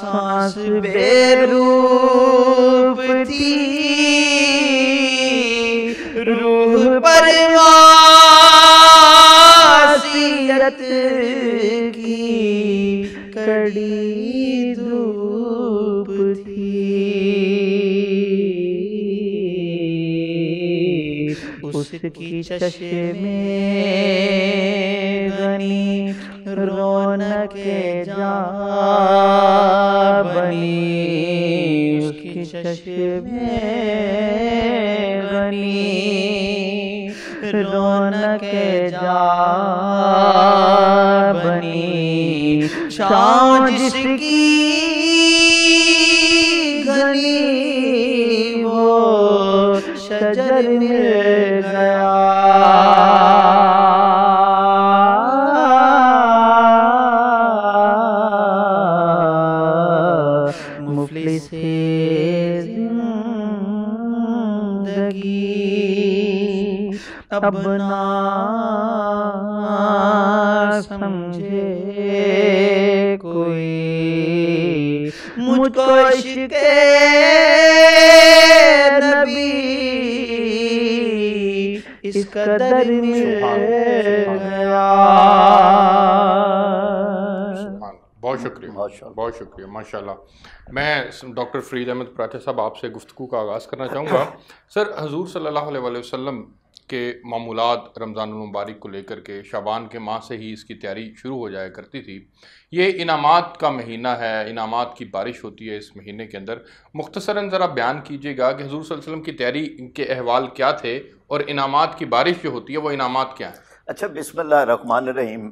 سانس بے روپ تھی روح پرواسیت کی کڑی دھوپ تھی اس کی چشمے غنی رونق جاں بنی اس کی چشمے غنی رونق جاں بنی شان جس کی گھنی وہ شجر مل گیا مفلس زندگی اب نہ سمجھے کوئی مجھ کو عشق نبی اس قدر مل گیا. بہت شکریہ بہت شکریہ ماشاءاللہ. میں ڈاکٹر فرید احمد پراٹھے صاحب آپ سے گفتگو کا آغاز کرنا چاہوں گا. سر حضور صلی اللہ علیہ وسلم کے معمولات رمضان المبارک کو لے کر کے شعبان کے ماہ سے ہی اس کی تیاری شروع ہو جایا کرتی تھی. یہ انعامات کا مہینہ ہے, انعامات کی بارش ہوتی ہے اس مہینے کے اندر. مختصراً ذرا بیان کیجیے گا کہ حضور صلی اللہ علیہ وسلم کی تیاری کے احوال کیا تھے اور انعامات کی بارش جو ہوتی ہے وہ انعامات کیا ہیں؟ اچھا, بسم اللہ الرحمن الرحیم.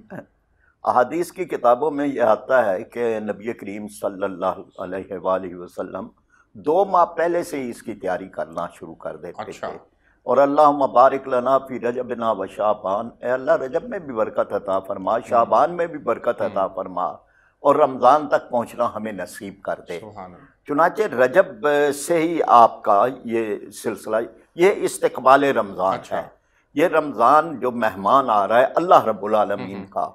احادیث کی کتابوں میں یہ آتا ہے کہ نبی کریم صلی اللہ علیہ وآلہ وسلم 2 ماہ پہلے سے ہی اس کی تیاری کرنا شروع کر دیتے تھے. اور اللہم بارک لنا فی رجبنا و شعبان, اے اللہ رجب میں بھی برکت عطا فرما, شعبان میں بھی برکت عطا فرما, اور رمضان تک پہنچنا ہمیں نصیب کر دے. چنانچہ رجب سے ہی آپ کا یہ سلسلہ, یہ استقبال رمضان ہے. یہ رمضان جو مہمان آ رہا ہے اللہ رب العالمین کا,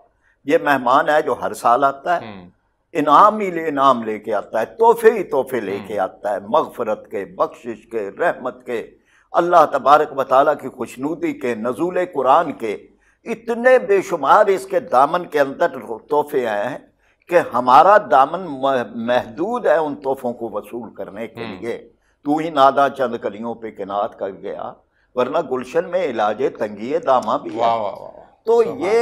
یہ مہمان ہے جو ہر سال آتا ہے, انعام ہی انعام لے کے آتا ہے, تحفے ہی تحفے لے کے آتا ہے, مغفرت کے, بخشش کے, رحمت کے, اللہ تبارک و تعالیٰ کی خوشنودی کے, نزول قرآن کے, اتنے بے شمار اس کے دامن کے اندر تحفے ہیں کہ ہمارا دامن محدود ہے ان تحفوں کو وصول کرنے کے لیے. تو ہی نادا چند کلیوں پہ کنات کر گیا, ورنہ گلشن میں علاج تنگی داماں بھی ہے. تو یہ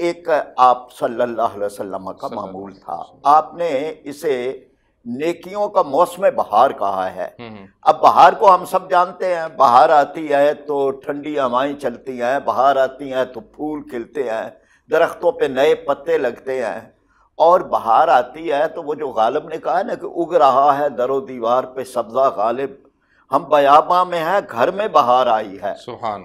ایک آپ صلی اللہ علیہ وسلم کا معمول تھا. آپ نے اسے نیکیوں کا موسم بہار کہا ہے. اب بہار کو ہم سب جانتے ہیں, بہار آتی ہے تو ٹھنڈی ہوائیں چلتی ہیں, بہار آتی ہیں تو پھول کھلتے ہیں, درختوں پہ نئے پتے لگتے ہیں, اور بہار آتی ہے تو وہ جو غالب نے کہا ہے نا کہ اگ رہا ہے در و دیوار پہ سبزہ غالب, ہم بیاباں میں ہیں گھر میں بہار آئی ہے.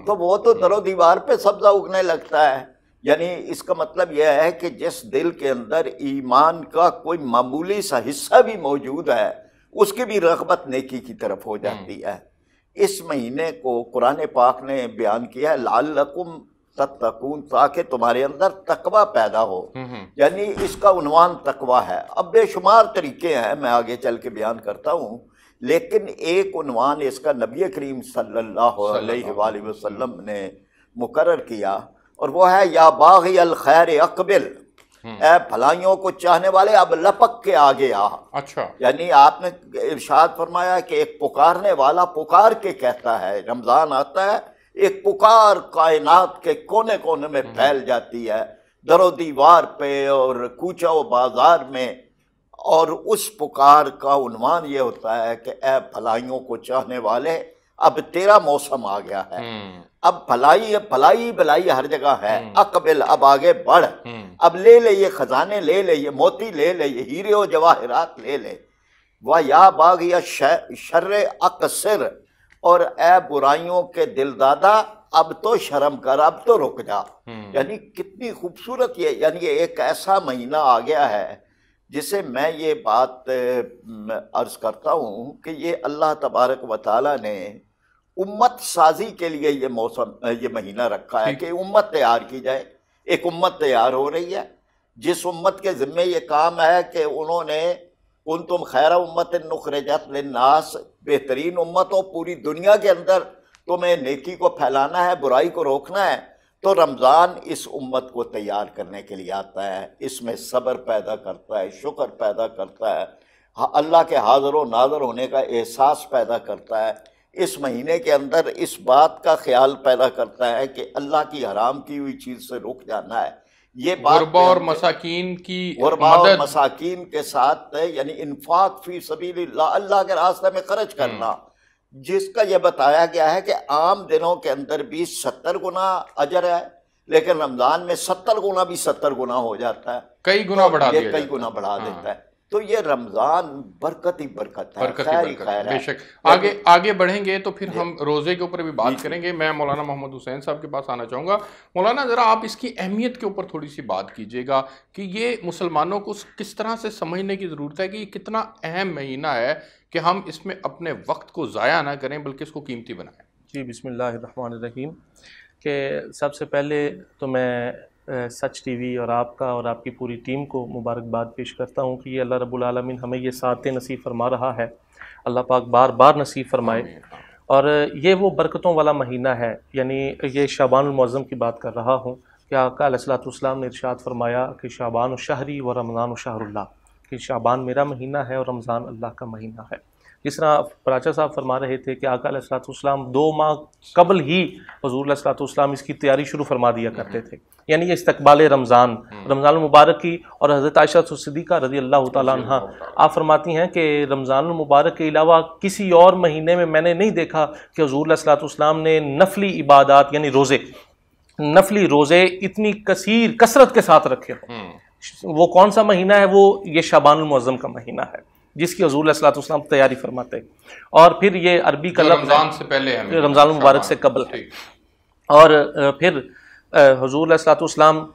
تو وہ تو در و دیوار پہ سبزہ اگنے لگتا ہے. یعنی اس کا مطلب یہ ہے کہ جس دل کے اندر ایمان کا کوئی معمولی سا حصہ بھی موجود ہے اس کی بھی رغبت نیکی کی طرف ہو جاتی ہے. اس مہینے کو قرآن پاک نے بیان کیا ہے لعلکم تتقون, تاکہ تمہارے اندر تقوی پیدا ہو. یعنی اس کا عنوان تقوی ہے. اب بے شمار طریقے ہیں, میں آگے چل کے بیان کرتا ہوں, لیکن ایک عنوان اس کا نبی کریم صلی اللہ علیہ وآلہ وسلم نے مقرر کیا, اور وہ ہے یا باغی الخیر اقبل, اے بھلائیوں کو چاہنے والے اب لپک کے آگے آ. اچھا, یعنی آپ نے ارشاد فرمایا کہ ایک پکارنے والا پکار کے کہتا ہے, رمضان آتا ہے ایک پکار کائنات کے کونے کونے میں پھیل جاتی ہے, در و دیوار پہ اور کوچہ و بازار میں, اور اس پکار کا عنوان یہ ہوتا ہے کہ اے بھلائیوں کو چاہنے والے اب تیرا موسم آ گیا ہے. اب بھلائی ہر جگہ ہے. اقبل, اب آگے بڑھ, اب لے لے یہ خزانے, لے لے یہ موتی, لے لے یہ ہیرے و جواہرات, لے لے. وَيَا بَاغِيَ شَرِّ اقصر, اور اے برائیوں کے دل دادا اب تو شرم کر, اب تو رک جا. یعنی کتنی خوبصورت یہ, یعنی ایک ایسا مہینہ آ گیا ہے جسے میں یہ بات عرض کرتا ہوں کہ یہ اللہ تبارک و تعالیٰ نے امت سازی کے لیے یہ موسم, یہ مہینہ رکھا ہے کہ امت تیار کی جائے. ایک امت تیار ہو رہی ہے جس امت کے ذمے یہ کام ہے کہ انہوں نے کنتم خیر امت اخرجت للناس، بہترین امت ہو پوری دنیا کے اندر، تمہیں نیکی کو پھیلانا ہے، برائی کو روکنا ہے۔ تو رمضان اس امت کو تیار کرنے کے لیے آتا ہے، اس میں صبر پیدا کرتا ہے، شکر پیدا کرتا ہے، اللہ کے حاضر و ناظر ہونے کا احساس پیدا کرتا ہے، اس مہینے کے اندر اس بات کا خیال پیدا کرتا ہے کہ اللہ کی حرام کی ہوئی چیز سے رک جانا ہے۔ یہ بات غربا اور مساکین کی غربا اور مدد، مساکین کے ساتھ یعنی انفاق فی سبیل اللہ، اللہ کے راستے میں خرچ کرنا، جس کا یہ بتایا گیا ہے کہ عام دنوں کے اندر بھی 70 گنا اجر ہے، لیکن رمضان میں 70 گنا بھی 70 گنا ہو جاتا ہے، کئی گنا بڑھا دیا یہ جاتا کئی ہے۔ گنا بڑھا دیتا ہے۔ تو یہ رمضان برکت ہی برکت ہے، برکت ہی خیر ہی برکت، خیر ہے۔ بے شک۔ آگے بڑھیں گے تو پھر ہم روزے کے اوپر بھی بات کریں گے۔ میں مولانا محمد حسین صاحب کے پاس آنا چاہوں گا۔ مولانا ذرا آپ اس کی اہمیت کے اوپر تھوڑی سی بات کیجیے گا کہ یہ مسلمانوں کو کس طرح سے سمجھنے کی ضرورت ہے کہ یہ کتنا اہم مہینہ ہے کہ ہم اس میں اپنے وقت کو ضائع نہ کریں بلکہ اس کو قیمتی بنائیں۔ جی بسم اللہ الرحمن الرحیم۔ کہ سب سے پہلے تو میں سچ ٹی وی اور آپ کی پوری ٹیم کو مبارکباد پیش کرتا ہوں کہ یہ اللہ رب العالمین ہمیں یہ سعادتیں نصیب فرما رہا ہے، اللہ پاک بار بار نصیب فرمائے۔ اور یہ وہ برکتوں والا مہینہ ہے، یعنی یہ شعبان المعظم کی بات کر رہا ہوں کہ آقا علیہ الصلوۃ والسلام نے ارشاد فرمایا کہ شعبان شہری و رمضان شہر اللہ، کہ شعبان میرا مہینہ ہے اور رمضان اللہ کا مہینہ ہے۔ جس طرح پراچا صاحب فرما رہے تھے کہ آقا علیہ الصلوۃ والسلام 2 ماہ قبل ہی حضور علیہ الصلوۃ والسلام اس کی تیاری شروع فرما دیا کرتے تھے، یعنی یہ استقبال رمضان المبارک کی۔ اور حضرت عائشہ صدیقہ رضی اللہ تعالیٰ عنہ آپ فرماتی ہیں کہ رمضان المبارک کے علاوہ کسی اور مہینے میں میں نے نہیں دیکھا کہ حضور علیہ الصلوۃ والسلام نے نفلی عبادات یعنی نفلی روزے اتنی کثرت کے ساتھ رکھے ہوں۔ وہ کون سا مہینہ ہے؟ وہ یہ شعبان المعظم کا مہینہ ہے جس کی حضور علیہ الصلوۃ والسلام تیاری فرماتے ہیں۔ اور پھر یہ عربی کا لفظ رمضان سے پہلے رمضان المبارک سے قبل ہے۔ اور پھر حضور علیہ الصلوۃ والسلام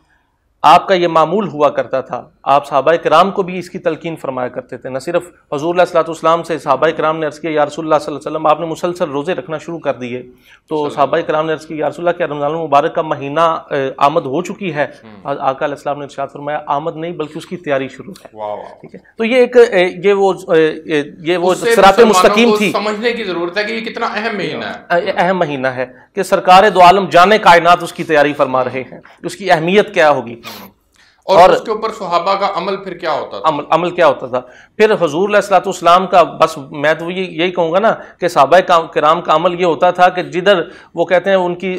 آپ کا یہ معمول ہوا کرتا تھا، آپ صحابہ کرام کو بھی اس کی تلقین فرمایا کرتے تھے۔ نہ صرف حضور علیہ الصلوۃ والسلام سے صحابہ کرام نے عرض کیا یا رسول اللہ صلی اللہ علیہ وسلم آپ نے مسلسل روزے رکھنا شروع کر دیے، تو صحابہ کرام نے عرض کیا یا رسول اللہ کیا رمضان المبارک کا مہینہ آمد ہو چکی ہے؟ آقا علیہ السلام نے ارشاد فرمایا آمد نہیں بلکہ اس کی تیاری شروع ہے۔ ٹھیک ہے، تو یہ ایک یہ وہ صراط مستقیم تھی، سمجھنے کی ضرورت ہے کہ یہ کتنا اہم مہینہ ہے، اہم مہینہ ہے کہ سرکار دو عالم جانے کائنات اس کی تیاری فرما رہے ہیں، اس کی اہمیت کیا ہوگی اور اس کے اوپر صحابہ کا عمل پھر کیا ہوتا تھا؟ عمل کیا ہوتا تھا؟ پھر حضور علیہ الصلوۃ والسلام کا، بس میں تو یہی کہوں گا نا کہ صحابہ کرام کا عمل یہ ہوتا تھا کہ جدھر وہ کہتے ہیں ان کی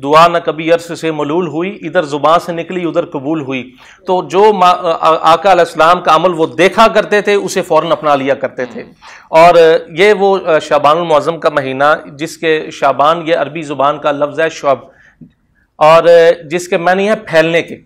دعا نہ کبھی عرش سے ملول ہوئی، ادھر زبان سے نکلی ادھر قبول ہوئی، تو جو آقا علیہ السلام کا عمل وہ دیکھا کرتے تھے اسے فوراً اپنا لیا کرتے تھے۔ اور یہ وہ شعبان المعظم کا مہینہ جس کے شعبان یہ عربی زبان کا لفظ ہے شعب، اور جس کے معنی ہے پھیلنے کے،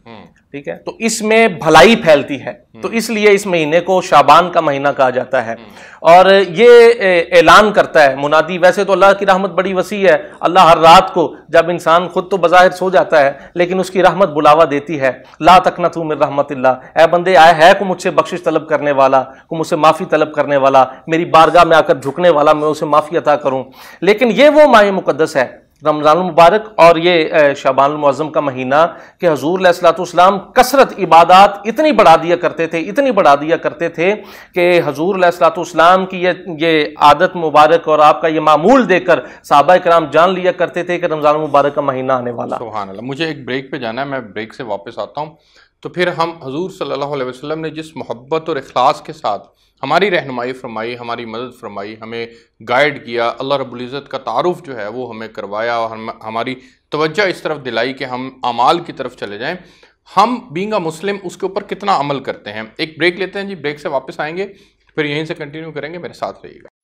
ٹھیک ہے، تو اس میں بھلائی پھیلتی ہے، تو اس لیے اس مہینے کو شعبان کا مہینہ کہا جاتا ہے۔ اور یہ اعلان کرتا ہے منادی، ویسے تو اللہ کی رحمت بڑی وسیع ہے، اللہ ہر رات کو جب انسان خود تو بظاہر سو جاتا ہے لیکن اس کی رحمت بلاوا دیتی ہے، لا تقنطوا من رحمت اللہ، اے بندے آئے ہے کو مجھ سے بخشش طلب کرنے والا، کو مجھ سے معافی طلب کرنے والا، میری بارگاہ میں آ کر جھکنے والا، میں اسے معافی عطا کروں۔ لیکن یہ وہ ماہ مقدس ہے رمضان المبارک اور یہ شعبان المعظم کا مہینہ کہ حضور علیہ الصلوۃ والسلام کثرت عبادات اتنی بڑھا دیا کرتے تھے کہ حضور علیہ الصلوۃ والسلام کی یہ عادت مبارک اور آپ کا یہ معمول دیکھ کر صحابہ کرام جان لیا کرتے تھے کہ رمضان المبارک کا مہینہ آنے والا۔ سبحان اللہ۔ مجھے ایک بریک پہ جانا ہے، میں بریک سے واپس آتا ہوں، تو پھر ہم حضور صلی اللہ علیہ وسلم نے جس محبت اور اخلاص کے ساتھ ہماری رہنمائی فرمائی، ہماری مدد فرمائی، ہمیں گائیڈ کیا، اللہ رب العزت کا تعارف جو ہے وہ ہمیں کروایا اور ہماری توجہ اس طرف دلائی کہ ہم اعمال کی طرف چلے جائیں، ہم بینگ اے مسلم اس کے اوپر کتنا عمل کرتے ہیں۔ ایک بریک لیتے ہیں جی، بریک سے واپس آئیں گے، پھر یہیں سے کنٹینیو کریں گے، میرے ساتھ رہیے گا۔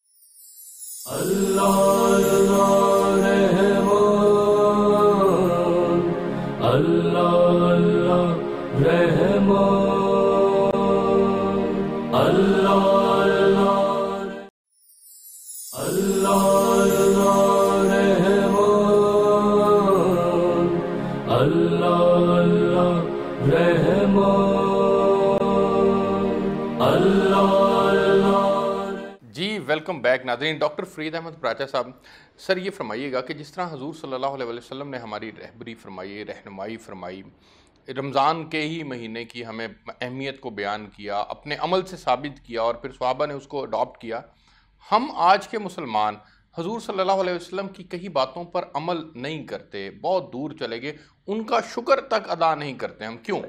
جی ویلکم بیک ناظرین۔ ڈاکٹر فرید احمد پراچا صاحب، سر یہ فرمائیے گا کہ جس طرح حضور صلی اللہ علیہ وسلم نے ہماری رہبری فرمائی، رہنمائی فرمائی، رمضان کے ہی مہینے کی ہمیں اہمیت کو بیان کیا، اپنے عمل سے ثابت کیا اور پھر صحابہ نے اس کو اڈاپٹ کیا، ہم آج کے مسلمان حضور صلی اللہ علیہ وسلم کی کئی باتوں پر عمل نہیں کرتے، بہت دور چلے گئے، ان کا شکر تک ادا نہیں کرتے، ہم کیوں؟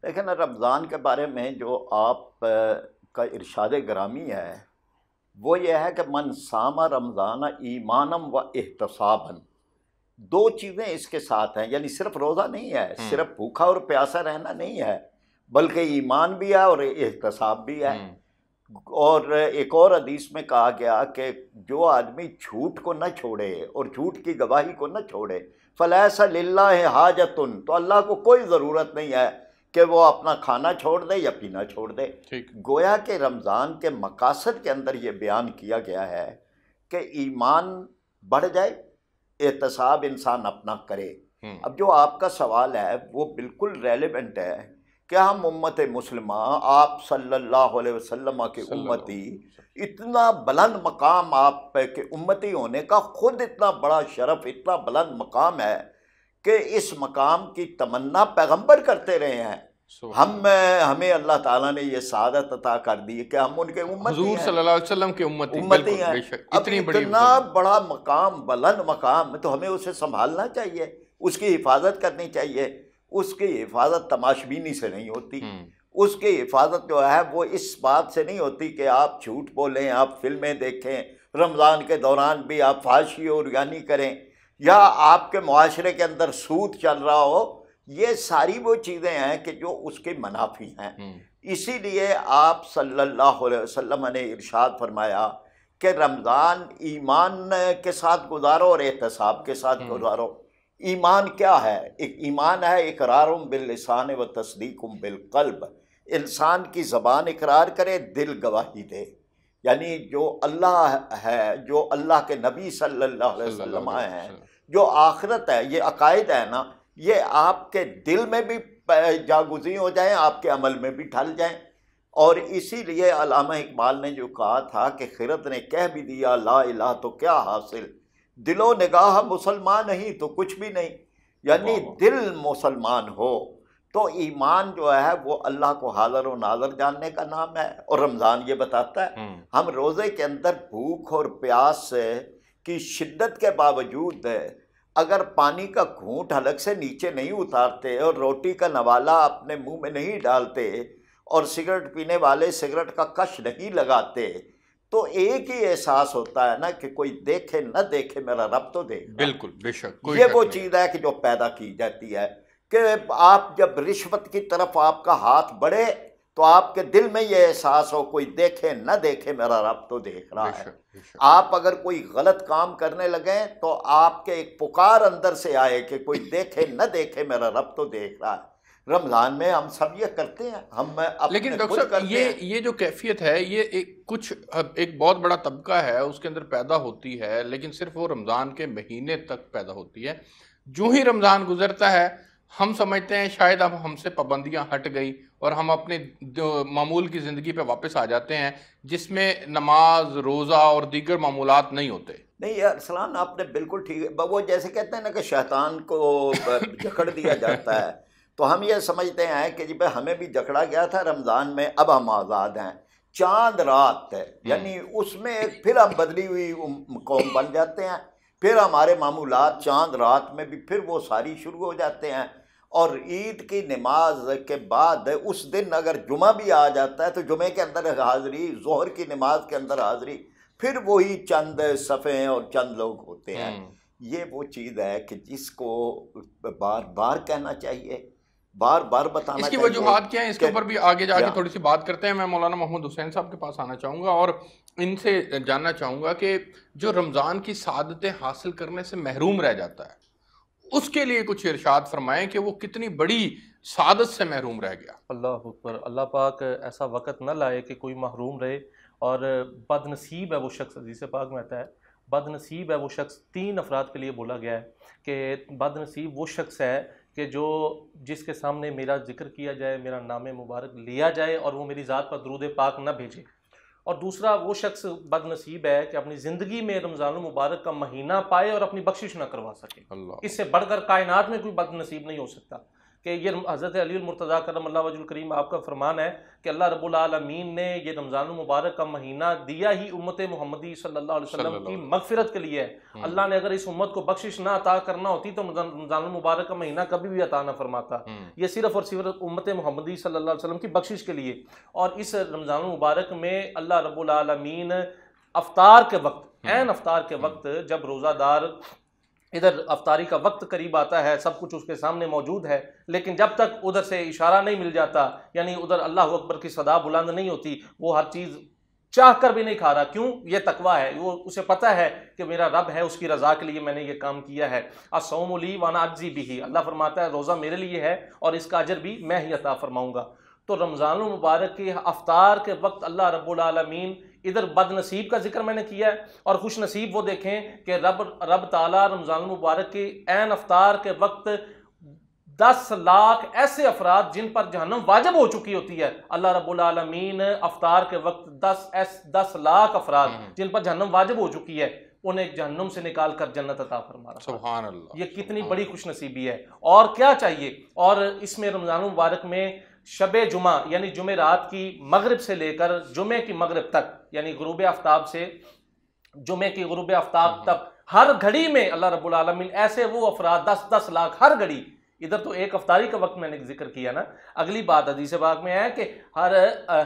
لیکن رمضان کے بارے میں جو آپ کا ارشاد گرامی ہے وہ یہ ہے کہ من صام رمضان ایمانم و احتساباً، دو چیزیں اس کے ساتھ ہیں، یعنی صرف روزہ نہیں ہے، صرف بھوکا اور پیاسا رہنا نہیں ہے، بلکہ ایمان بھی ہے اور احتساب بھی ہے۔ اور ایک اور حدیث میں کہا گیا کہ جو آدمی جھوٹ کو نہ چھوڑے اور جھوٹ کی گواہی کو نہ چھوڑے فلیس للہ حاجتن، تو اللہ کو کوئی ضرورت نہیں ہے کہ وہ اپنا کھانا چھوڑ دے یا پینا چھوڑ دے۔ گویا کہ رمضان کے مقاصد کے اندر یہ بیان کیا گیا ہے کہ ایمان بڑھ جائے، احتساب انسان اپنا کرے۔ اب جو آپ کا سوال ہے وہ بالکل ریلیونٹ ہے کہ ہم امت مسلمہ، آپ صلی اللہ علیہ وسلم کے امتی، اتنا بلند مقام آپ کے امتی ہونے کا خود اتنا بڑا شرف، اتنا بلند مقام ہے کہ اس مقام کی تمنا پیغمبر کرتے رہے ہیں۔ ہمیں اللہ تعالیٰ نے یہ سعادت عطا کر دی کہ ہم ان کے امتی ہیں، حضور صلی اللہ علیہ وسلم کے امتی ہیں۔ اب اتنا بڑا مقام، بلند مقام، تو ہمیں اسے سنبھالنا چاہیے، اس کی حفاظت کرنی چاہیے۔ اس کی حفاظت تماشبینی سے نہیں ہوتی، اس کی حفاظت جو ہے وہ اس بات سے نہیں ہوتی کہ آپ جھوٹ بولیں، آپ فلمیں دیکھیں، رمضان کے دوران بھی آپ فحاشی اور یعنی کریں، یا آپ کے معاشرے کے اندر سود چل رہا ہو۔ یہ ساری وہ چیزیں ہیں کہ جو اس کے منافی ہیں۔ اسی لیے آپ صلی اللہ علیہ وسلم نے ارشاد فرمایا کہ رمضان ایمان کے ساتھ گزارو اور احتساب کے ساتھ گزارو۔ ایمان کیا ہے؟ ایک ایمان ہے اقرار باللسان و تصدیق بالقلب، انسان کی زبان اقرار کرے، دل گواہی دے، یعنی جو اللہ ہے، جو اللہ کے نبی صلی اللہ علیہ وسلم آئے ہیں، جو آخرت ہے، یہ عقائد ہے نا، یہ آپ کے دل میں بھی جاگزی ہو جائیں، آپ کے عمل میں بھی ڈھل جائیں۔ اور اسی لیے علامہ اقبال نے جو کہا تھا کہ خرد نے کہہ بھی دیا لا الہ تو کیا حاصل، دل و نگاہ مسلمان نہیں تو کچھ بھی نہیں، یعنی دل مسلمان ہو تو ایمان جو ہے وہ اللہ کو حاضر و ناظر جاننے کا نام ہے۔ اور رمضان یہ بتاتا ہے، ہم روزے کے اندر بھوک اور پیاس کی شدت کے باوجود اگر پانی کا گھونٹ حلق سے نیچے نہیں اتارتے اور روٹی کا نوالا اپنے منہ میں نہیں ڈالتے اور سگریٹ پینے والے سگریٹ کا کش نہیں لگاتے، تو ایک ہی احساس ہوتا ہے نا کہ کوئی دیکھے نہ دیکھے میرا رب تو دیکھ۔ بالکل، بے شک، یہ وہ چیز ہے کہ جو پیدا کی جاتی ہے کہ آپ جب رشوت کی طرف آپ کا ہاتھ بڑھے تو آپ کے دل میں یہ احساس ہو کوئی دیکھے نہ دیکھے میرا رب تو دیکھ رہا ہے۔ آپ اگر کوئی غلط کام کرنے لگیں تو آپ کے ایک پکار اندر سے آئے کہ کوئی دیکھے نہ دیکھے میرا رب تو دیکھ رہا ہے۔ رمضان میں ہم سب یہ کرتے ہیں، ہم لیکن ڈاکٹر صاحب یہ جو کیفیت ہے یہ ایک بہت بڑا طبقہ ہے، اس کے اندر پیدا ہوتی ہے، لیکن صرف وہ رمضان کے مہینے تک پیدا ہوتی ہے۔ جو ہی رمضان گزرتا ہے ہم سمجھتے ہیں شاید اب ہم سے پابندیاں ہٹ گئی اور ہم اپنے معمول کی زندگی پہ واپس آ جاتے ہیں، جس میں نماز، روزہ اور دیگر معمولات نہیں ہوتے۔ نہیں ارسلان، آپ نے بالکل ٹھیک ہے، وہ جیسے کہتے ہیں نا کہ شیطان کو جکڑ دیا جاتا ہے، تو ہم یہ سمجھتے ہیں کہ جی ہمیں بھی جکڑا گیا تھا رمضان میں، اب ہم آزاد ہیں۔ چاند رات ہے، یعنی اس میں پھر ہم بدلی ہوئی قوم بن جاتے ہیں، پھر ہمارے معمولات چاند رات میں بھی پھر وہ ساری شروع ہو جاتے ہیں۔ اور عید کی نماز کے بعد اس دن اگر جمعہ بھی آ جاتا ہے تو جمعے کے اندر حاضری، ظہر کی نماز کے اندر حاضری، پھر وہی چند صفحے اور چند لوگ ہوتے ہیں۔ یہ وہ چیز ہے کہ جس کو بار بار کہنا چاہیے، بار بار بتانا چاہیے۔ اس کی وجوہات کیا ہیں، اس کے اوپر بھی آگے جا کے تھوڑی سی بات کرتے ہیں۔ میں مولانا محمد حسین صاحب کے پاس آنا چاہوں گا اور ان سے جاننا چاہوں گا کہ جو رمضان کی سعادتیں حاصل کرنے سے محروم رہ جاتا ہے، اس کے لیے کچھ ارشاد فرمائیں کہ وہ کتنی بڑی سعادت سے محروم رہ گیا۔ اللہ اکبر۔ اللہ پاک ایسا وقت نہ لائے کہ کوئی محروم رہے، اور بد نصیب ہے وہ شخص، حدیث پاک میں آتا ہے بد نصیب ہے وہ شخص، 3 افراد کے لیے بولا گیا ہے کہ بد نصیب وہ شخص ہے کہ جس کے سامنے میرا ذکر کیا جائے، میرا نام مبارک لیا جائے اور وہ میری ذات پر درود پاک نہ بھیجے۔ اور دوسرا وہ شخص بد نصیب ہے کہ اپنی زندگی میں رمضان المبارک کا مہینہ پائے اور اپنی بخشش نہ کروا سکے۔ اس سے بڑھ کر کائنات میں کوئی بد نصیب نہیں ہو سکتا۔ کہ یہ حضرت علی المرتضیٰ کرم اللہ وجہ الکریم آپ کا فرمان ہے کہ اللہ رب العالمین نے یہ رمضان المبارک کا مہینہ دیا ہی امت محمدی صلی اللہ علیہ وسلم کی مغفرت کے لیے ہے۔ اللہ نے اگر اس امت کو بخشش نہ عطا کرنا ہوتی تو رمضان المبارک کا مہینہ کبھی بھی عطا نہ فرماتا، یہ صرف اور صرف امت محمدی صلی اللہ علیہ وسلم کی بخشش کے لیے۔ اور اس رمضان المبارک میں اللہ رب العالمین افطار کے وقت، عین افطار کے وقت، جب روزہ دار ادھر افطاری کا وقت قریب آتا ہے، سب کچھ اس کے سامنے موجود ہے، لیکن جب تک ادھر سے اشارہ نہیں مل جاتا، یعنی ادھر اللہ اکبر کی صدا بلند نہیں ہوتی، وہ ہر چیز چاہ کر بھی نہیں کھا رہا۔ کیوں؟ یہ تقویٰ ہے، وہ اسے پتہ ہے کہ میرا رب ہے، اس کی رضا کے لیے میں نے یہ کام کیا ہے۔ الصوم لی وانا اجزی بہ، اللہ فرماتا ہے روزہ میرے لیے ہے اور اس کا اجر بھی میں ہی عطا فرماؤں گا۔ تو رمضان المبارک کے افطار کے وقت اللہ رب العالمین، ادھر بد نصیب کا ذکر میں نے کیا ہے، اور خوش نصیب وہ دیکھیں کہ رب تعالیٰ رمضان المبارک کے عین افطار کے وقت 10 لاکھ ایسے افراد جن پر جہنم واجب ہو چکی ہوتی ہے، اللہ رب العالمین افطار کے وقت 10 لاکھ افراد جن پر جہنم واجب ہو چکی ہے، انہیں جہنم سے نکال کر جنت عطا فرما رہا ہے۔ سبحان اللہ، یہ کتنی بڑی خوش نصیبی ہے، اور کیا چاہیے۔ اور اس میں رمضان المبارک میں شب جمعہ یعنی جمعرات کی مغرب سے لے کر جمعے کی مغرب تک، یعنی غروب آفتاب سے جمعے کی غروب آفتاب تک، ہر گھڑی میں اللہ رب العالمین ایسے وہ افراد 10 لاکھ ہر گھڑی۔ ادھر تو ایک افطاری کا وقت میں نے ذکر کیا نا، اگلی بات حدیث پاک میں ہے کہ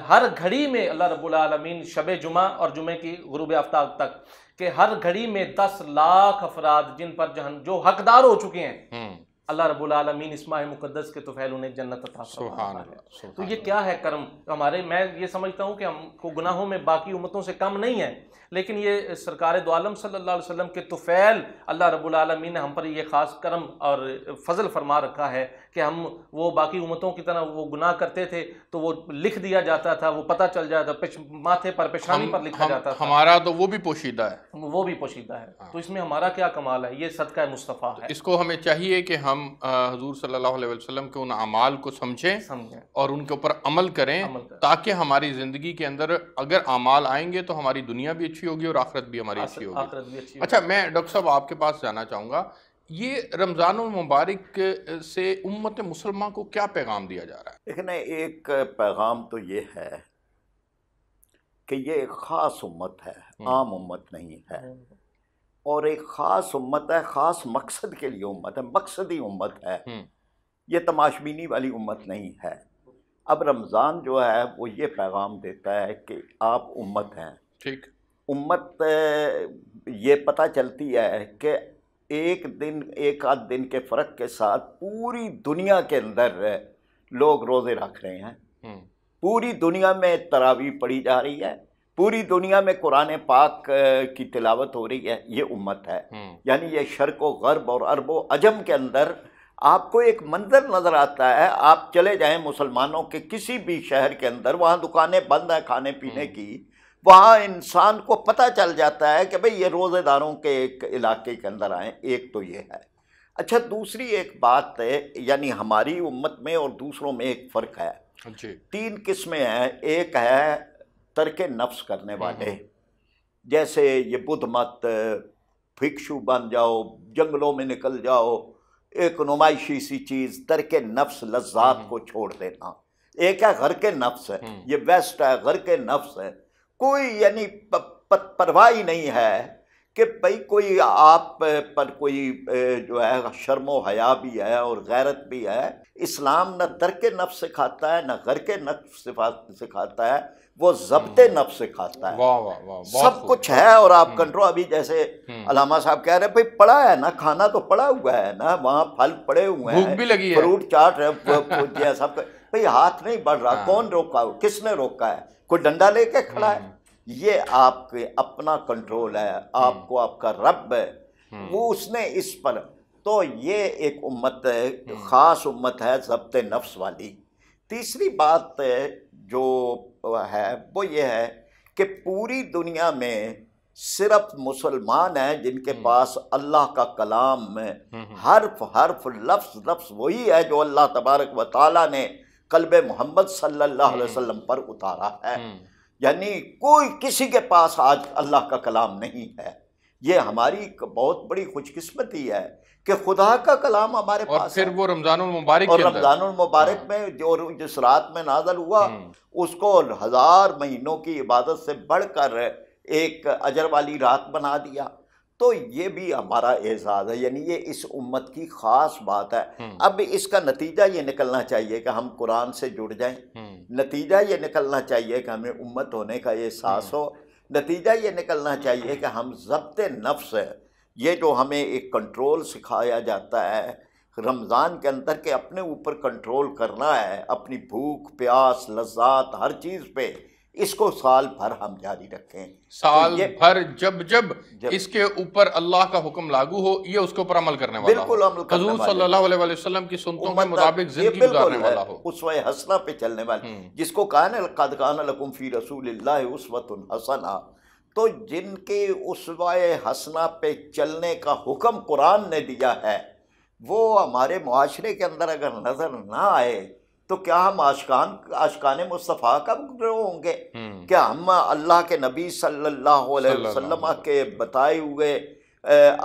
ہر گھڑی میں اللہ رب العالمین شب جمعہ اور جمعے کی غروب آفتاب تک کہ ہر گھڑی میں 10 لاکھ افراد جن پر جو حقدار ہو چکے ہیں، اللہ رب العالمین اس ماہ مقدس کے طفیل انہیں جنت عطا فرما رہا ہے۔ تو یہ کیا ہے کرم ہمارے۔ میں یہ سمجھتا ہوں کہ ہم کو گناہوں میں باقی امتوں سے کم نہیں ہے، لیکن یہ سرکار دو عالم صلی اللہ علیہ وسلم کے طفیل اللہ رب العالمین نے ہم پر یہ خاص کرم اور فضل فرما رکھا ہے کہ ہم وہ باقی امتوں کی طرح وہ گناہ کرتے تھے تو وہ لکھ دیا جاتا تھا، وہ پتہ چل جاتا، ماتھے پر پیشانی پر لکھا جاتا تھا، ہمارا تو وہ بھی پوشیدہ ہے، وہ بھی پوشیدہ ہے۔ تو اس میں ہمارا کیا کمال ہے، یہ صدقہ مصطفیٰ ہے۔ اس کو ہمیں چاہیے کہ ہم حضور صلی اللہ علیہ وسلم کے ان اعمال کو سمجھیں اور ان کے اوپر عمل کریں، تاکہ ہماری زندگی کے اندر اگر اعمال آئیں گے تو ہماری دنیا بھی اچھی ہوگی اور آخرت بھی ہماری اچھی ہوگی۔ اچھا، میں ڈاکٹر صاحب آپ کے پاس جانا چاہوں گا، یہ رمضان المبارک سے امت مسلمہ کو کیا پیغام دیا جا رہا ہے؟ لیکن ایک پیغام تو یہ ہے کہ یہ ایک خاص امت ہے، عام امت نہیں ہے، اور ایک خاص امت ہے، خاص مقصد کے لیے امت ہے، مقصدی امت ہے، یہ تماشبینی والی امت نہیں ہے۔ اب رمضان جو ہے وہ یہ پیغام دیتا ہے کہ آپ امت ہیں، ٹھیک، امت یہ پتہ چلتی ہے کہ ایک آدھ دن کے فرق کے ساتھ پوری دنیا کے اندر لوگ روزے رکھ رہے ہیں، پوری دنیا میں تراویح پڑھی جا رہی ہے، پوری دنیا میں قرآن پاک کی تلاوت ہو رہی ہے، یہ امت ہے۔ یعنی یہ شرق و غرب اور عرب و عجم کے اندر آپ کو ایک منظر نظر آتا ہے، آپ چلے جائیں مسلمانوں کے کسی بھی شہر کے اندر، وہاں دکانیں بند ہیں کھانے پینے کی، وہاں انسان کو پتہ چل جاتا ہے کہ بھئی یہ روزے داروں کے ایک علاقے کے اندر آئیں۔ ایک تو یہ ہے۔ اچھا، دوسری ایک بات ہے، یعنی ہماری امت میں اور دوسروں میں ایک فرق ہے۔ 3 قسمیں ہیں۔ ایک ہے ترک نفس کرنے والے، جیسے یہ بدھ مت، بھکشو بن جاؤ، جنگلوں میں نکل جاؤ، ایک نمائشی سی چیز، ترک نفس، لذات کو چھوڑ دینا۔ ایک ہے غرق نفس ہے، یہ ویسٹ ہے، غرق نفس ہے، کوئی یعنی پرواہ ہی نہیں ہے کہ بھئی کوئی آپ پر کوئی جو ہے شرم و حیا بھی ہے اور غیرت بھی ہے۔ اسلام نہ ترک نفس سکھاتا ہے، نہ غرق نفس سکھاتا ہے، وہ ضبط نفس سکھاتا ہے۔ سب کچھ ہے اور آپ کنٹرول، ابھی جیسے علامہ صاحب کہہ رہے ہیں، بھئی پڑا ہے نا، کھانا تو پڑا ہوا ہے نا، وہاں پھل پڑے ہوئے ہیں، بھوک بھی لگی ہے، فروٹ چاٹ رہے، سب بھئی ہاتھ نہیں بڑھ رہا، کون روکا، کس نے روکا ہے؟ کوئی ڈنڈا لے کے کھڑا ہے؟ یہ آپ کے اپنا کنٹرول ہے، آپ کو آپ کا رب ہے، وہ اس نے اس پر۔ تو یہ ایک امت ہے، خاص امت ہے ضبط نفس والی۔ تیسری بات جو ہے وہ یہ ہے کہ پوری دنیا میں صرف مسلمان ہیں جن کے پاس اللہ کا کلام میں حرف لفظ وہی ہے جو اللہ تبارک و تعالیٰ نے قلب محمد صلی اللہ علیہ وسلم پر اتارا ہے۔ یعنی کوئی کسی کے پاس آج اللہ کا کلام نہیں ہے۔ یہ ہماری بہت بڑی خوش قسمتی ہے کہ خدا کا کلام ہمارے اور پاس پھر ہے، وہ رمضان المبارک اور کے اندر رمضان المبارک میں جو جس رات میں نازل ہوا اس کو 1000 مہینوں کی عبادت سے بڑھ کر ایک اجر والی رات بنا دیا. تو یہ بھی ہمارا اعزاز ہے، یعنی یہ اس امت کی خاص بات ہے. اب اس کا نتیجہ یہ نکلنا چاہیے کہ ہم قرآن سے جڑ جائیں، نتیجہ یہ نکلنا چاہیے کہ ہمیں امت ہونے کا احساس ہو، نتیجہ یہ نکلنا چاہیے کہ ہم ضبط نفس ہے، یہ جو ہمیں ایک کنٹرول سکھایا جاتا ہے رمضان کے اندر کہ اپنے اوپر کنٹرول کرنا ہے، اپنی بھوک پیاس لذات ہر چیز پہ، اس کو سال بھر ہم جاری رکھیں. سال تو یہ بھر جب اس کے اوپر اللہ کا حکم لاگو ہو، یہ اس کے اوپر عمل کرنے والا ہو، بالکل عمل کرنے حضور والے، صلی اللہ علیہ وسلم کی سنتوں کے امت مطابق یہ زندگی بالکل گزارنے ہے، والا ہو. اسوہ حسنہ پہ چلنے والے، جس کو کہا نا لقد کان لکم فی رسول اللہ اسوۃ حسنہ، تو جن کے اسوہ حسنہ پہ چلنے کا حکم قرآن نے دیا ہے وہ ہمارے معاشرے کے اندر اگر نظر نہ آئے تو کیا ہم عاشقان مصطفیٰ کب ہوں گے؟ کیا ہم اللہ کے نبی صلی اللہ علیہ وسلم کے بتائے ہوئے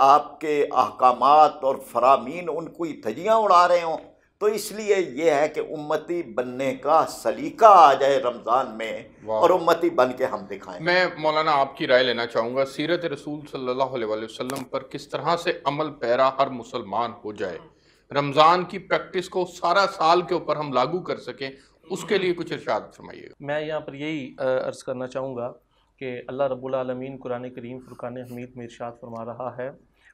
آپ کے احکامات اور فرامین ان کو دھجیاں اڑا رہے ہوں؟ تو اس لیے یہ ہے کہ امتی بننے کا سلیقہ آ جائے رمضان میں، اور امتی بن کے ہم دکھائیں. میں مولانا آپ کی رائے لینا چاہوں گا، سیرت رسول صلی اللہ علیہ وسلم پر کس طرح سے عمل پیرا ہر مسلمان ہو جائے، رمضان کی پریکٹس کو سارا سال کے اوپر ہم لاگو کر سکیں، اس کے لیے کچھ ارشاد فرمائیے. میں یہاں پر یہی عرض کرنا چاہوں گا کہ اللہ رب العالمین قرآن کریم فرقان حمید میں ارشاد فرما رہا ہے،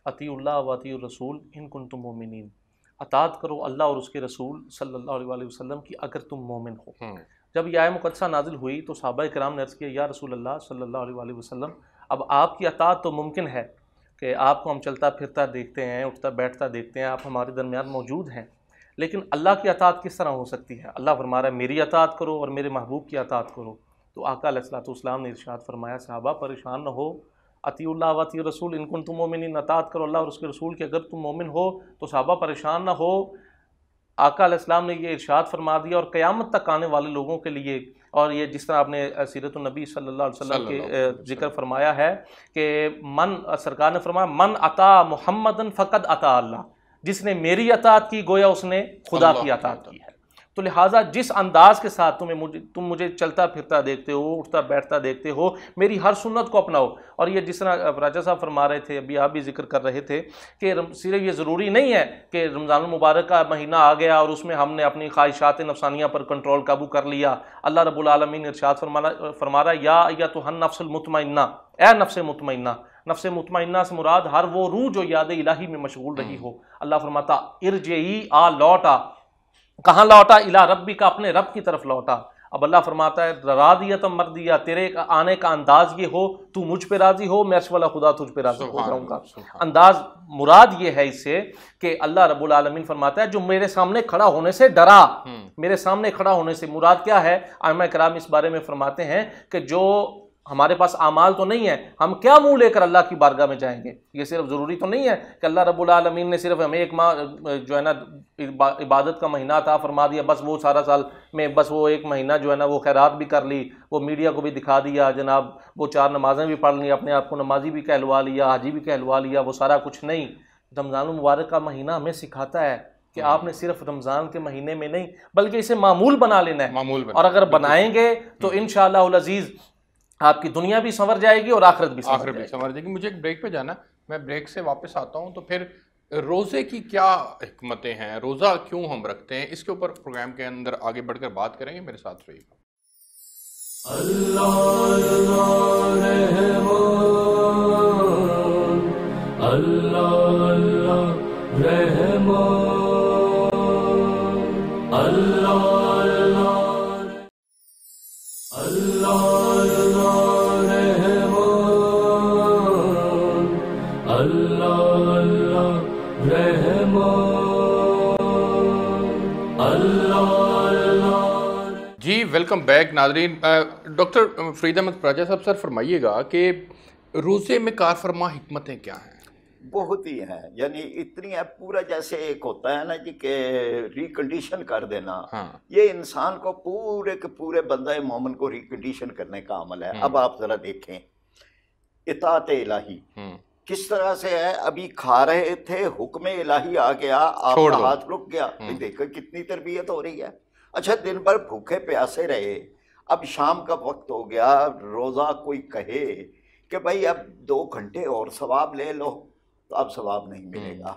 اطیعوا اللہ و اطیعوا الرسول ان کنتم مومنین، اطاعت کرو اللہ اور اس کے رسول صلی اللہ علیہ وسلم کی اگر تم مومن ہو. جب یہ آیہ مقدسہ نازل ہوئی تو صحابہ کرام نے عرض کیا یا رسول اللہ صلی اللہ علیہ وسلم، اب آپ کی اطاعت تو ممکن ہے کہ آپ کو ہم چلتا پھرتا دیکھتے ہیں، اٹھتا بیٹھتا دیکھتے ہیں، آپ ہمارے درمیان موجود ہیں، لیکن اللہ کی اطاعت کس طرح ہو سکتی ہے؟ اللہ فرما رہا ہے میری اطاعت کرو اور میرے محبوب کی اطاعت کرو. تو آقا علیہ الصلوۃ والسلام نے ارشاد فرمایا صحابہ پریشان نہ ہو، اطیعوا اللہ و اطیعوا الرسول ان کنتم مومنین، اطاعت کرو اللہ اور اس کے رسول کی اگر تم مومن ہو. تو صحابہ پریشان نہ ہو، آقا علیہ السلام نے یہ ارشاد فرما دیا اور قیامت تک آنے والے لوگوں کے لیے، اور یہ جس طرح آپ نے سیرت النبی صلی اللہ علیہ وسلم کے ذکر فرمایا ہے کہ سرکار نے فرمایا من اطاع محمدن فقد اطاع اللہ، جس نے میری اطاعت کی گویا اس نے خدا کی اطاعت کی ہے. تو لہٰذا جس انداز کے ساتھ تم مجھے چلتا پھرتا دیکھتے ہو، اٹھتا بیٹھتا دیکھتے ہو، میری ہر سنت کو اپناؤ. اور یہ جس طرح راجہ صاحب فرما رہے تھے، ابھی آپ بھی ذکر کر رہے تھے کہ صرف یہ ضروری نہیں ہے کہ رمضان المبارک کا مہینہ آ گیا اور اس میں ہم نے اپنی خواہشات نفسانیہ پر کنٹرول قابو کر لیا. اللہ رب العالمین ارشاد فرما رہا ہے یا ایتھا النفس المطمئنہ، اے نفس مطمئنہ. نفس مطمئنہ سے مراد ہر وہ روح جو یاد الہی میں مشغول رہی ہو. اللہ فرماتا ارجعی، آ لوٹا، کہاں لوٹا؟ الی ربی کا، اپنے رب کی طرف لوٹا. اب اللہ فرماتا ہے راضیۃ مردیہ، تیرے آنے کا انداز یہ ہو تو مجھ پہ راضی ہو، میں والا خدا تجھ پہ راضی ہو جاؤں گا. انداز مراد یہ ہے اس سے کہ اللہ رب العالمین فرماتا ہے جو میرے سامنے کھڑا ہونے سے ڈرا. میرے سامنے کھڑا ہونے سے مراد کیا ہے؟ ائمہ کرام اس بارے میں فرماتے ہیں کہ جو ہمارے پاس اعمال تو نہیں ہے، ہم کیا منہ لے کر اللہ کی بارگاہ میں جائیں گے؟ یہ صرف ضروری تو نہیں ہے کہ اللہ رب العالمین نے صرف ہمیں ایک ماہ جو ہے نا عبادت کا مہینہ عطا فرما دیا، بس وہ سارا سال میں بس وہ ایک مہینہ جو ہے نا وہ خیرات بھی کر لی، وہ میڈیا کو بھی دکھا دیا، جناب وہ 4 نمازیں بھی پڑھ لی، اپنے آپ کو نمازی بھی کہلوا لیا، حاجی بھی کہلوا لیا، وہ سارا کچھ نہیں. رمضان المبارک کا مہینہ ہمیں سکھاتا ہے کہ آپ نے صرف رمضان کے مہینے میں نہیں بلکہ اسے معمول بنا لینا ہے. اور اگر بنائیں گے تو انشاءاللہ العزیز آپ کی دنیا بھی سنور جائے گی اور آخرت بھی سنور جائے گی. مجھے ایک بریک پہ جانا، میں بریک سے واپس آتا ہوں. تو پھر روزے کی کیا حکمتیں ہیں، روزہ کیوں ہم رکھتے ہیں، اس کے اوپر پروگرام کے اندر آگے بڑھ کر بات کریں گے. میرے ساتھ رہیے گا. جی ویلکم بیک ناظرین. ڈاکٹر فرید احمد پراجا صاحب سر فرمائیے گا کہ روزے میں کار فرما حکمتیں کیا ہیں؟ بہت ہی ہیں، یعنی اتنی ہے، پورا جیسے ایک ہوتا ہے نا جی کہ ریکنڈیشن کر دینا، یہ انسان کو پورے کے پورے بندہ مومن کو ریکنڈیشن کرنے کا عمل ہے. اب آپ ذرا دیکھیں اطاعت الہی، کس طرح سے ہے، ابھی کھا رہے تھے، حکم الہی آ گیا، آپ چھوڑ کا دو۔ ہاتھ رک گیا، دیکھو کتنی تربیت ہو رہی ہے۔ اچھا دن بھر بھوکے پیاسے رہے، اب شام کا وقت ہو گیا، روزہ کوئی کہے کہ بھائی اب 2 گھنٹے اور ثواب لے لو، تو اب ثواب نہیں ملے گا،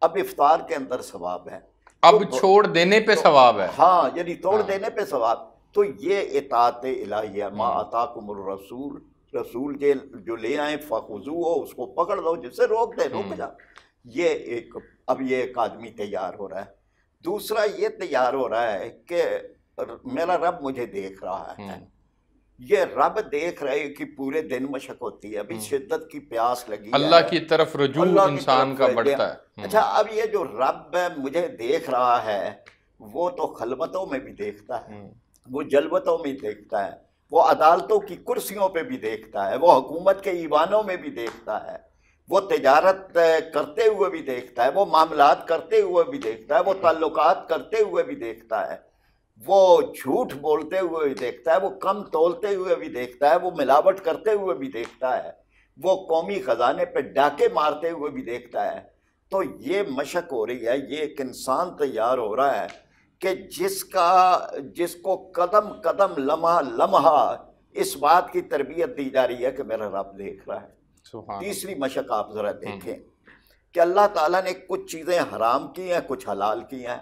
اب افطار کے اندر ثواب ہے، اب چھوڑ دینے پہ ثواب ہے۔ ہاں یعنی توڑ دینے پہ ثواب۔ تو یہ اطاعت الہی ہے، ما آتاکم الرسول، رسول کے جو لے آئیں فخذوہ، اس کو پکڑ لو، جس سے روک دے رک جا۔ یہ ایک، اب یہ ایک آدمی تیار ہو رہا ہے۔ دوسرا یہ تیار ہو رہا ہے کہ میرا رب مجھے دیکھ رہا ہے، یہ رب دیکھ رہے کہ پورے دن مشق ہوتی ہے، ابھی شدت کی پیاس لگی ہے، اللہ کی طرف رجوع اللہ کی انسان طرف کا بڑھتا ہے۔ اچھا اب یہ جو رب مجھے دیکھ رہا ہے، وہ تو خلوتوں میں بھی دیکھتا ہے، وہ جلوتوں میں دیکھتا ہے، وہ عدالتوں کی کرسیوں پہ بھی دیکھتا ہے، وہ حکومت کے ایوانوں میں بھی دیکھتا ہے، وہ تجارت کرتے ہوئے بھی دیکھتا ہے، وہ معاملات کرتے ہوئے بھی دیکھتا ہے، وہ تعلقات کرتے ہوئے بھی دیکھتا ہے، وہ جھوٹ بولتے ہوئے بھی دیکھتا ہے، وہ کم تولتے ہوئے بھی دیکھتا ہے، وہ ملاوٹ کرتے ہوئے بھی دیکھتا ہے، وہ قومی خزانے پہ ڈاکے مارتے ہوئے بھی دیکھتا ہے۔ تو یہ مشق ہو رہی ہے، یہ ایک انسان تیار ہو رہا ہے کہ جس کو قدم قدم لمحہ لمحہ اس بات کی تربیت دی جا رہی ہے کہ میرا رب دیکھ رہا ہے۔ تیسری مشق آپ ذرا دیکھیں کہ اللہ تعالیٰ نے کچھ چیزیں حرام کی ہیں، کچھ حلال کی ہیں۔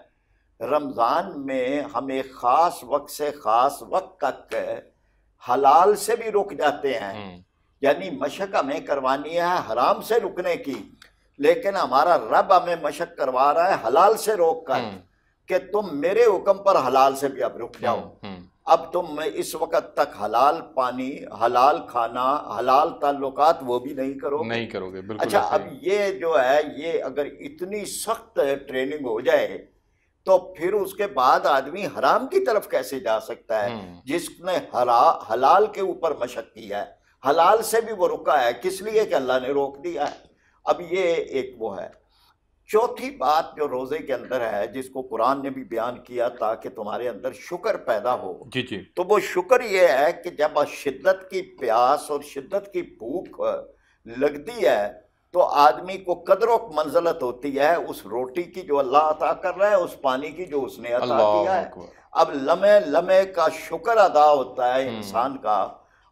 رمضان میں ہم ایک خاص وقت سے خاص وقت تک حلال سے بھی رک جاتے ہیں، یعنی مشق ہمیں کروانی ہے حرام سے رکنے کی، لیکن ہمارا رب ہمیں مشق کروا رہا ہے حلال سے روک کر کہ تم میرے حکم پر حلال سے بھی اب رک جاؤ۔ اب تم اس وقت تک حلال پانی، حلال کھانا، حلال تعلقات وہ بھی نہیں کرو گے۔ بالکل۔ اچھا اب یہ جو ہے، یہ اگر اتنی سخت ٹریننگ ہو جائے تو پھر اس کے بعد آدمی حرام کی طرف کیسے جا سکتا ہے؟ جس نے حلال کے اوپر مشق کیا ہے، حلال سے بھی وہ رکا ہے، کس لیے کہ اللہ نے روک دیا ہے۔ اب یہ ایک وہ ہے۔ چوتھی بات جو روزے کے اندر ہے، جس کو قرآن نے بھی بیان کیا تاکہ تمہارے اندر شکر پیدا ہو، تو وہ شکر یہ ہے کہ جب شدت کی پیاس اور شدت کی بھوک لگتی ہے تو آدمی کو قدر و منزلت ہوتی ہے اس روٹی کی جو اللہ عطا کر رہا ہے، اس پانی کی جو اس نے عطا کیا ہے۔ اب لمحے لمحے کا شکر ادا ہوتا ہے انسان کا،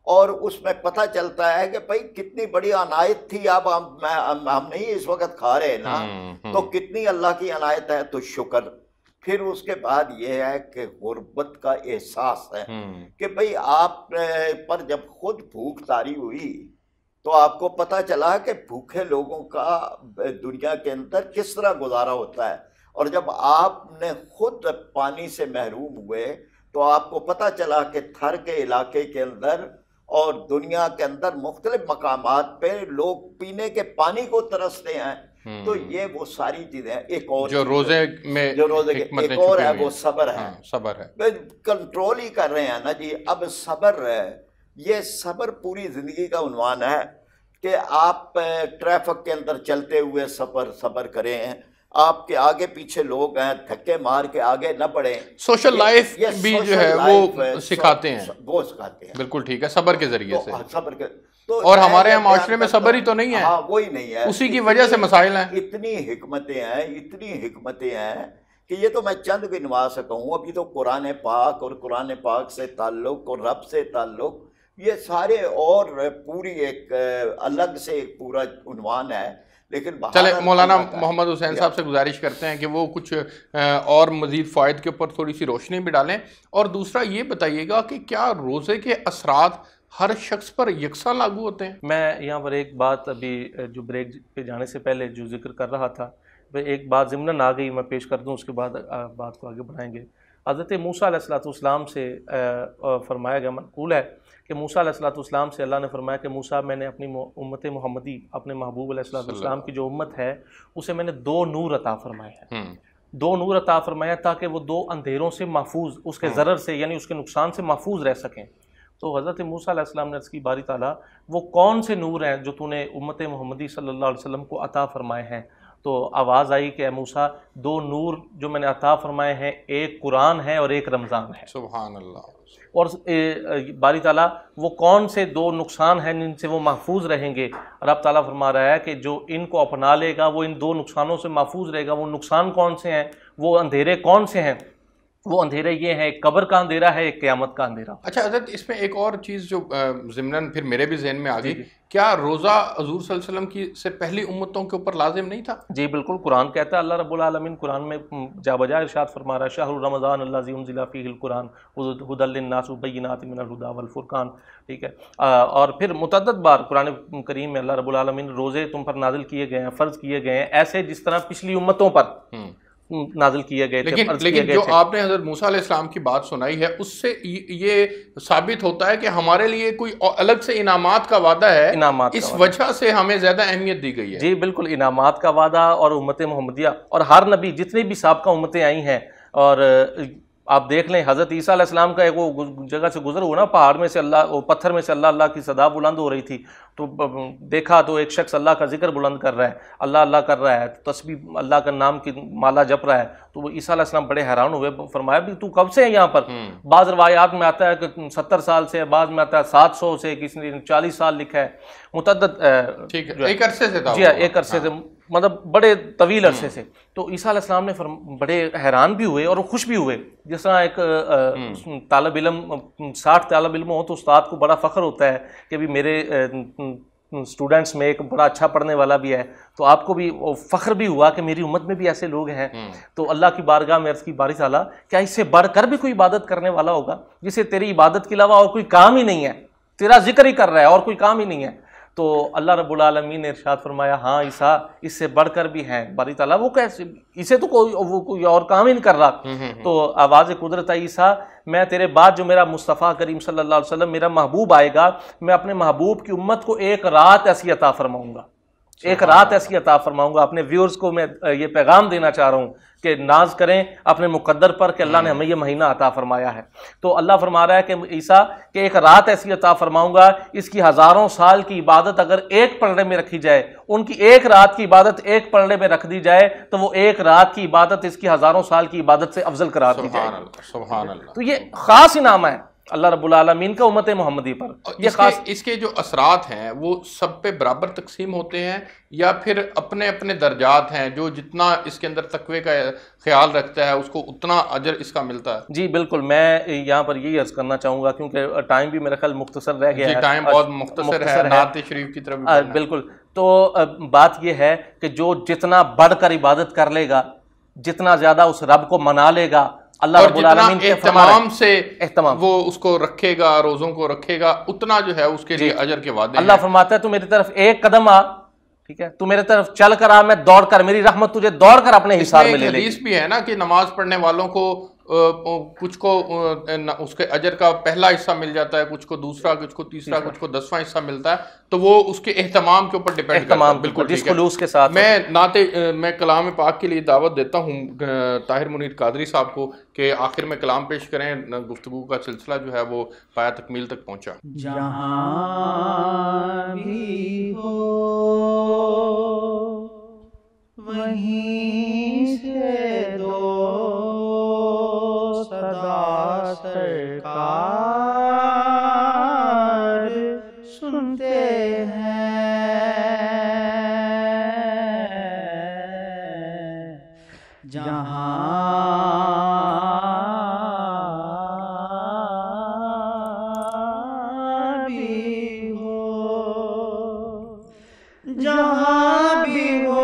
اور اس میں پتہ چلتا ہے کہ بھئی کتنی بڑی عنایت تھی، اب ہم نہیں اس وقت کھا رہے نا، تو کتنی اللہ کی عنایت ہے، تو شکر۔ پھر اس کے بعد یہ ہے کہ غربت کا احساس ہے کہ بھئی آپ پر جب خود بھوک طاری ہوئی تو آپ کو پتہ چلا کہ بھوکے لوگوں کا دنیا کے اندر کس طرح گزارا ہوتا ہے، اور جب آپ نے خود پانی سے محروم ہوئے تو آپ کو پتہ چلا کہ تھر کے علاقے کے اندر اور دنیا کے اندر مختلف مقامات پہ لوگ پینے کے پانی کو ترستے ہیں۔ تو یہ وہ ساری چیزیں ہیں۔ ایک اور جو روزے میں ایک اور ہے، وہ صبر ہے۔ صبر ہے، کنٹرول ہی کر رہے ہیں نا جی۔ اب صبر ہے، یہ صبر پوری زندگی کا عنوان ہے کہ آپ ٹریفک کے اندر چلتے ہوئے صبر کریں، آپ کے آگے پیچھے لوگ ہیں، دھکے مار کے آگے نہ پڑیں۔ سوشل لائف بھی جو ہے وہ سکھاتے ہیں، وہ سکھاتے ہیں۔ بالکل ٹھیک ہے، صبر کے ذریعے سے۔ صبر کے اور ہمارے یہاں معاشرے میں صبر ہی تو نہیں ہے، ہاں وہی نہیں ہے، اسی کی وجہ سے مسائل ہیں۔ اتنی حکمتیں ہیں کہ یہ تو میں چند گنوا سکا ہوں۔ ابھی تو قرآن پاک اور قرآن پاک سے تعلق اور رب سے تعلق، یہ سارے اور پوری ایک الگ سے ایک پورا عنوان ہے۔ لیکن چلے مولانا محمد حسین صاحب سے گزارش کرتے ہیں کہ وہ کچھ اور مزید فوائد کے اوپر تھوڑی سی روشنی بھی ڈالیں، اور دوسرا یہ بتائیے گا کہ کیا روزے کے اثرات ہر شخص پر یکساں لاگو ہوتے ہیں؟ میں یہاں پر ایک بات ابھی جو بریک پہ جانے سے پہلے جو ذکر کر رہا تھا، ایک بات ضمناً آ گئی، میں پیش کر دوں، اس کے بعد بات کو آگے بڑھائیں گے۔ حضرت موسیٰ علیہ السلام سے فرمایا گیا، منقول ہے کہ موسیٰ علیہ السلام سے اللہ نے فرمایا کہ موسیٰ، میں نے اپنی امت محمدی، اپنے محبوب علیہ السلام کی جو امت ہے، اسے میں نے 2 نور عطا فرمائے ہیں، 2 نور عطا فرمایا تاکہ وہ 2 اندھیروں سے محفوظ، اس کے ضرر سے یعنی اس کے نقصان سے محفوظ رہ سکیں۔ تو حضرت موسیٰ علیہ السلام نے عرض کی، باری تعالیٰ وہ کون سے نور ہیں جو تو نے امت محمدی صلی اللہ علیہ وسلم کو عطا فرمائے ہیں؟ تو آواز آئی کہ اے موسیٰ دو نور جو میں نے عطا فرمائے ہیں، ایک قرآن ہے اور ایک رمضان ہے۔ سبحان اللہ۔ اور باری تعالیٰ وہ کون سے دو نقصان ہیں جن سے وہ محفوظ رہیں گے؟ رب تعالیٰ فرما رہا ہے کہ جو ان کو اپنا لے گا وہ ان دو نقصانوں سے محفوظ رہے گا۔ وہ نقصان کون سے ہیں؟ وہ اندھیرے کون سے ہیں؟ وہ اندھیرے یہ ہیں، ایک قبر کا اندھیرا ہے، ایک قیامت کا اندھیرا۔ اچھا حضرت، اس میں ایک اور چیز جو ضمناً پھر میرے بھی ذہن میں آ گئی، کیا روزہ حضور صلی اللہ علیہ وسلم کی سے پہلی امتوں کے اوپر لازم نہیں تھا؟ جی بالکل، قرآن کہتا ہے، اللہ رب العالمین قرآن میں جا بجا ارشاد فرما رہا ہے، شہر رمضان الذی انزل فیہ القرآن ھدی للناس وبینات من الہدی والفرقان، ٹھیک ہے۔ اور پھر متعدد بار قرآن کریم میں اللہ رب العالمین روزے تم پر نازل کیے گئے ہیں، فرض کیے گئے ہیں، ایسے جس طرح پچھلی امتوں پر نازل کیے گئے تھے، فرض کیے لیکن گئے جو تھے۔ آپ نے حضرت موسیٰ علیہ السلام کی بات سنائی ہے، اس سے یہ ثابت ہوتا ہے کہ ہمارے لیے کوئی الگ سے انعامات کا وعدہ ہے، انعامات کا اس وعدہ۔ وجہ سے ہمیں زیادہ اہمیت دی گئی ہے۔ جی بالکل، انعامات کا وعدہ، اور امت محمدیہ اور ہر نبی جتنی بھی سابقہ امتیں آئی ہیں، اور آپ دیکھ لیں حضرت عیسیٰ علیہ السلام کا ایک وہ جگہ سے گزر ہوا نا، پہاڑ میں سے اللہ، وہ پتھر میں سے اللہ اللہ کی صدا بلند ہو رہی تھی، تو دیکھا تو ایک شخص اللہ کا ذکر بلند کر رہا ہے، اللہ اللہ کر رہا ہے، تسبیح اللہ کا نام کی مالا جپ رہا ہے، تو وہ عیسیٰ علیہ السلام بڑے حیران ہوئے، فرمایا بھی تو کب سے ہے یہاں پر؟ بعض روایات میں آتا ہے کہ 70 سال سے، بعض میں آتا ہے 700 سے، کسی نے 40 سال لکھا ہے، متعدد ٹھیک ہے، ایک عرصے سے تھا۔ جی ہاں، ایک عرصے سے، مطلب بڑے طویل عرصے سے۔ تو عیسیٰ علیہ السلام نے بڑے حیران بھی ہوئے اور خوش بھی ہوئے، جس طرح ایک طالب علم 60 طالب علم ہو تو استاد کو بڑا فخر ہوتا ہے کہ بھی میرے اسٹوڈنٹس میں ایک بڑا اچھا پڑھنے والا بھی ہے، تو آپ کو بھی فخر بھی ہوا کہ میری امت میں بھی ایسے لوگ ہیں۔ تو اللہ کی بارگاہ میں عرض کی، باری تعالیٰ کیا اس سے بڑھ کر بھی کوئی عبادت کرنے والا ہوگا جسے تیری عبادت کے علاوہ اور کوئی کام ہی نہیں ہے، تیرا ذکر ہی کر رہا ہے اور کوئی کام ہی نہیں ہے؟ تو اللہ رب العالمین نے ارشاد فرمایا، ہاں عیسیٰ اس سے بڑھ کر بھی ہیں۔ باری تعالیٰ وہ کیسے، اسے تو کوئی اور کام ہی نہیں کر رہا۔ تو آواز قدرت ہے، عیسیٰ میں تیرے بعد جو میرا مصطفیٰ کریم صلی اللہ علیہ وسلم میرا محبوب آئے گا، میں اپنے محبوب کی امت کو ایک رات ایسی عطا فرماؤں گا، ایک رات ایسی عطا فرماؤں گا۔ اپنے ویورز کو میں یہ پیغام دینا چاہ رہا ہوں کہ ناز کریں اپنے مقدر پر کہ اللہ نے ہمیں یہ مہینہ عطا فرمایا ہے۔ تو اللہ فرما رہا ہے کہ عیسیٰ کہ ایک رات ایسی عطا فرماؤں گا، اس کی ہزاروں سال کی عبادت اگر ایک پلڑے میں رکھی جائے، ان کی ایک رات کی عبادت ایک پلڑے میں رکھ دی جائے، تو وہ ایک رات کی عبادت اس کی ہزاروں سال کی عبادت سے افضل قرار دی جائے گی۔ سبحان اللہ۔ تو یہ خاص انعام ہے اللہ رب العالمین کا امت محمدی پر۔ یہ خاص اس کے جو اثرات ہیں وہ سب پہ برابر تقسیم ہوتے ہیں یا پھر اپنے اپنے درجات ہیں؟ جو جتنا اس کے اندر تقوی کا خیال رکھتا ہے اس کو اتنا اجر اس کا ملتا ہے؟ جی بالکل، میں یہاں پر یہی عرض کرنا چاہوں گا کیونکہ ٹائم بھی میرا خیال مختصر رہ گیا ہے۔ جی ٹائم بہت مختصر ہے، نعت شریف کی طرف بھی بالکل۔ تو بات یہ ہے کہ جو جتنا بڑھ کر عبادت کر لے گا، جتنا زیادہ اس رب کو منا لے گا، اللہ رب العالمین کے اہتمام سے اہتمام وہ اس کو رکھے گا، روزوں کو رکھے گا، اتنا جو ہے اس کے لیے اجر کے وعدے ہیں۔ اللہ فرماتا ہے تو میری طرف ایک قدم آ، ٹھیک ہے، تو میرے طرف چل کر آ، میں دوڑ کر، میری رحمت تجھے دوڑ کر اپنے حصار میں لے لے گی۔ حدیث بھی ہے نا کہ نماز پڑھنے والوں کو کچھ کو اس کے اجر کا پہلا حصہ مل جاتا ہے، کچھ کو دوسرا، کچھ کو تیسرا، کچھ کو 10واں حصہ ملتا ہے، تو وہ اس کے اہتمام کے اوپر ڈیپینڈ کرتا ہے۔ بالکل جس خلوص کے ساتھ میں کلام پاک کے لیے دعوت دیتا ہوں طاہر منیر قادری صاحب کو کہ آخر میں کلام پیش کریں۔ گفتگو کا سلسلہ جو ہے وہ پایا تکمیل تک پہنچا۔ جہاں بھی ہو وہیں سے دو صدا سرکار سنتے ہیں، جہاں بھی ہو، جہاں بھی ہو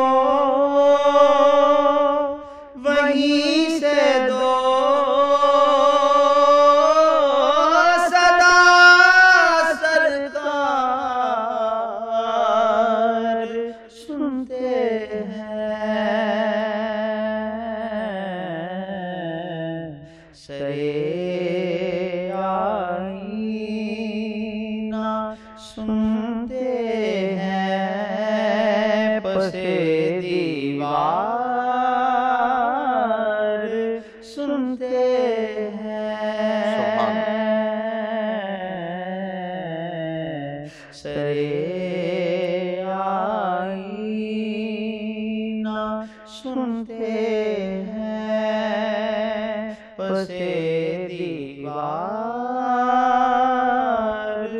وہیں سے دو صدا سرکار سنتے ہیں، سرے آئینہ سنتے ہیں، پسے دیوار سنتے ہیں، سرے آئینہ سے دیوار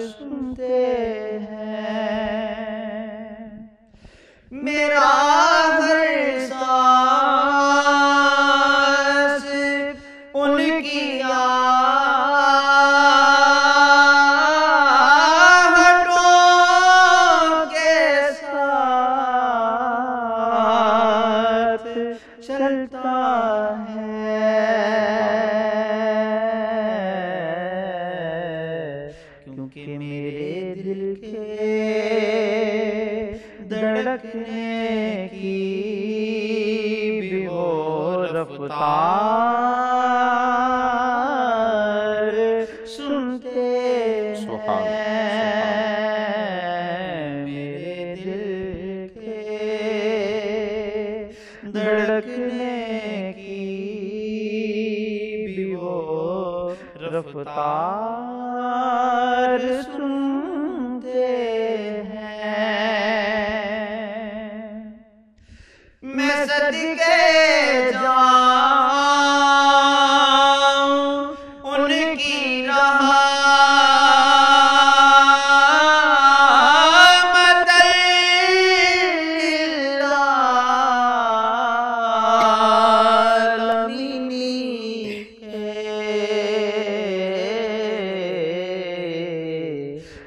سنتے ہیں، میرا ہر سانس ان کی آہٹوں کے ساتھ چلتا ہے، کیونکہ میرے دل کے دھڑکنے کی بھی وہ رفتار سنتے سبحان ہیں، میرے دل کے دھڑکنے کی بھی وہ رفتار سنتے ہیں، میں صدقے جاؤں ان کی رحمت للعالمین کے،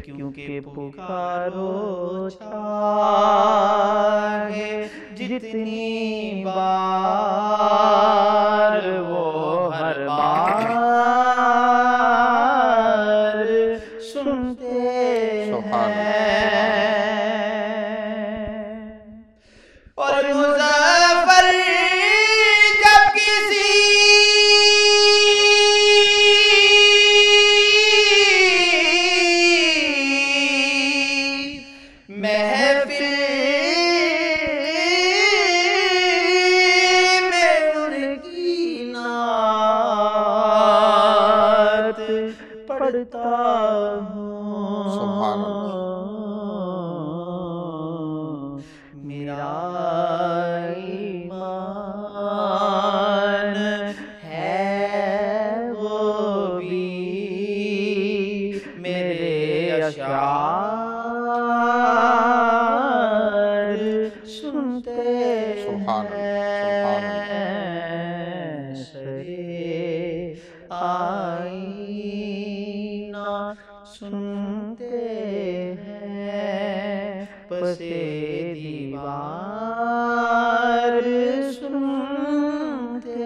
کیونکہ پکارو چاہے جتنی بار وہ ہر بار سنتے سبحان ہیں، اور مظفر جب کسی محفل میں ان کی نعت پڑھتا سبحان ہوں، میرا ایمان ہے وہ بھی میرے اشعار سنتے سبحان اللہ، ہیں، سرے آئینہ سنتے ہیں، پسے دیوار سنتے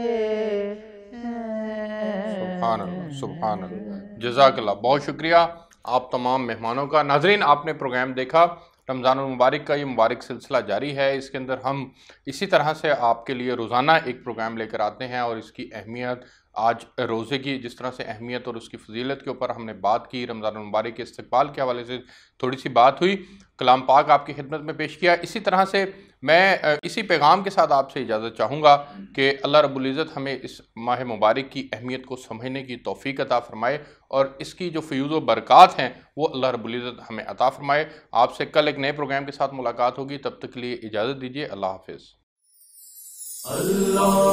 ہیں۔ سبحان اللہ، سبحان اللہ، جزاک اللہ، بہت شکریہ آپ تمام مہمانوں کا۔ ناظرین، آپ نے پروگرام دیکھا، رمضان المبارک کا یہ مبارک سلسلہ جاری ہے، اس کے اندر ہم اسی طرح سے آپ کے لیے روزانہ ایک پروگرام لے کر آتے ہیں، اور اس کی اہمیت، آج روزے کی جس طرح سے اہمیت اور اس کی فضیلت کے اوپر ہم نے بات کی، رمضان المبارک کے استقبال کے حوالے سے تھوڑی سی بات ہوئی، کلام پاک آپ کی خدمت میں پیش کیا۔ اسی طرح سے میں اسی پیغام کے ساتھ آپ سے اجازت چاہوں گا کہ اللہ رب العزت ہمیں اس ماہ مبارک کی اہمیت کو سمجھنے کی توفیق عطا فرمائے، اور اس کی جو فیوز و برکات ہیں وہ اللہ رب العزت ہمیں عطا فرمائے۔ آپ سے کل ایک نئے پروگرام کے ساتھ ملاقات ہوگی، تب تک کے لیے اجازت دیجیے، اللہ حافظ۔ اللہ